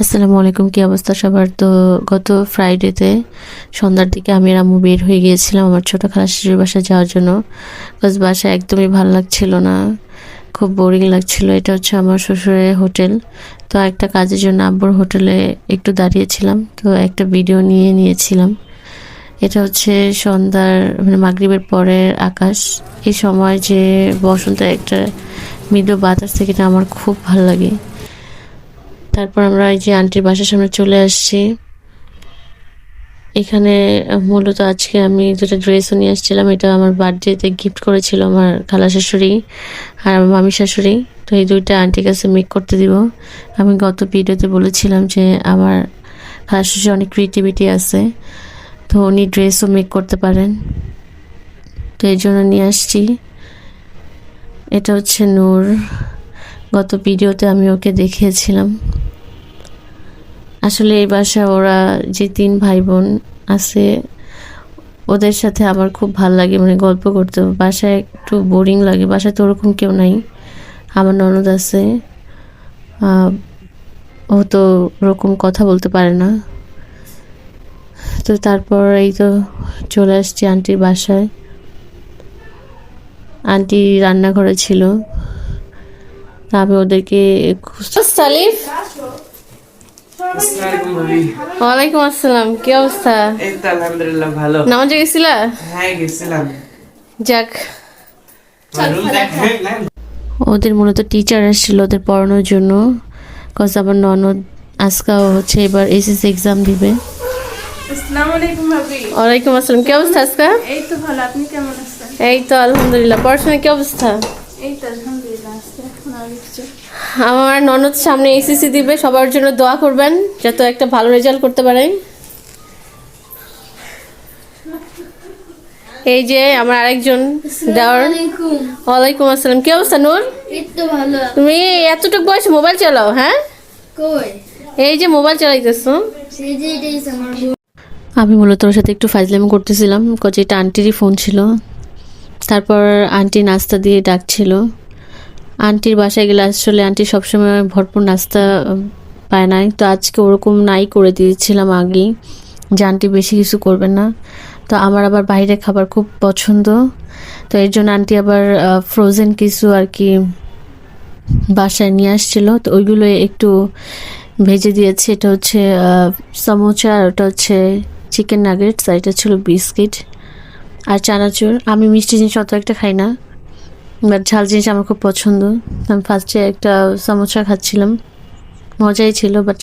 আসসালামু আলাইকুম, কি অবস্থা সবার? তো গত ফ্রাইডেতে সন্ধ্যার দিকে আমি আর আম্মু বের হয়ে গিয়েছিলাম আমার ছোটো খালা শাশুড়ির বাসায় যাওয়ার জন্য। বিকজ বাসায় একদমই ভালো লাগছিল না, খুব বোরিং লাগছিল। এটা হচ্ছে আমার শ্বশুরের হোটেল। তো একটা কাজের জন্য আব্বুর হোটেলে একটু দাঁড়িয়েছিলাম, তো একটা ভিডিও নিয়েছিলাম। এটা হচ্ছে সন্ধ্যার মাগরিবের পরের আকাশ। এই সময় যে বসন্তের একটা মৃদু বাতাস থেকে, এটা আমার খুব ভালো লাগে। তারপর আমরা এই যে আন্টির বাসার সামনে চলে আসছি। এখানে মূলত আজকে আমি দুটো ড্রেসও নিয়ে আসছিলাম। এটা আমার বার্থডেতে গিফট করেছিল আমার খালা শাশুড়ি আর আমার মামি শাশুড়ি। তো এই দুইটা আন্টির কাছে মেক করতে দিব। আমি গত ভিডিওতে বলেছিলাম যে আমার খালা শাশুড়ি অনেক ক্রিয়েটিভিটি আছে, তো উনি ড্রেসও মেক করতে পারেন। তো এই জন্য নিয়ে আসছি। এটা হচ্ছে নূর, গত ভিডিওতে আমি ওকে দেখিয়েছিলাম। আসলে এই বাসায় ওরা যে 3 ভাই বোন আছে, ওদের সাথে আমার খুব ভালো লাগে, গল্প করতে। বাসায় একটু বোরিং লাগে, বাসায় তো ওরকম কেউ নাই। আমার ননদ আছে, ও তো ওরকম কথা বলতে পারে না। তো তারপর এই তো চলে আসছি আন্টির বাসায়। আন্টি রান্নাঘরে ছিল, আমি ওদেরকে সালিফ। ওয়ালাইকুম আসসালাম, কি অবস্থা? এই তো আলহামদুলিল্লাহ ভালো। নামাজে গেছিলা? হ্যাঁ গেছিলাম। যাক, ওদের মূলত টিচার আসছিল ওদের পড়ানোর জন্য। কজ আমার ননদ আজকাও হচ্ছে এবার এসএসসি এক্সাম দিবে। আসসালামু আলাইকুম ভাবি। ওয়ালাইকুম আসসালাম, কি অবস্থা আজকা? এই তো ভালো, আপনি কেমন আছেন? এই তো আলহামদুলিল্লাহ। পড়াশোনার কি অবস্থা? এই তো আলহামদুলিল্লাহ আছে, এখন আর কিছু। আমার ননদ সামনে এসএসসি দিবে, সবার জন্য দোয়া করবেন যাতে একটা ভালো রেজাল্ট করতে পারে। এই যে আমার আরেকজন দেওয়ার। ওয়ালাইকুম আসসালাম, কি অবস্থা নূর? এই তো ভালো। তুমি এতটুকু বয়সে মোবাইল চালাও? হ্যাঁ, কই এই যে মোবাইল চালাইতেছো। সেই যে এটাই আমার বউ। আমি মূলত ওর সাথে একটু ফাইজলামি করতেছিলাম, কজ এটা আন্টিরই ফোন ছিল। তারপর আন্টি নাস্তা দিয়ে ডাকছিল। আন্টির বাসায় গেলে আসলে আন্টি সবসময় ভরপুর নাস্তা পায় নাই, তো আজকে ওরকম নাই করে দিয়েছিলাম আগেই, যে আন্টি বেশি কিছু করবে না। তো আমার আবার বাইরের খাবার খুব পছন্দ, তো এর জন্য আন্টি আবার ফ্রোজেন কিছু আর কি বাসায় নিয়ে আসছিল, তো ওইগুলো একটু ভেজে দিয়েছে। এটা হচ্ছে সমোচা, আর ওটা হচ্ছে চিকেন নাগেটস, আর এটা ছিল বিস্কিট আর চানাচুর। আমি মিষ্টি জিনিস অত একটা খাই না, বাট ঝাল জিনিস আমার খুব পছন্দ। আমি ফার্স্টে একটা সমোসা খাচ্ছিলাম, মজাই ছিল, বাট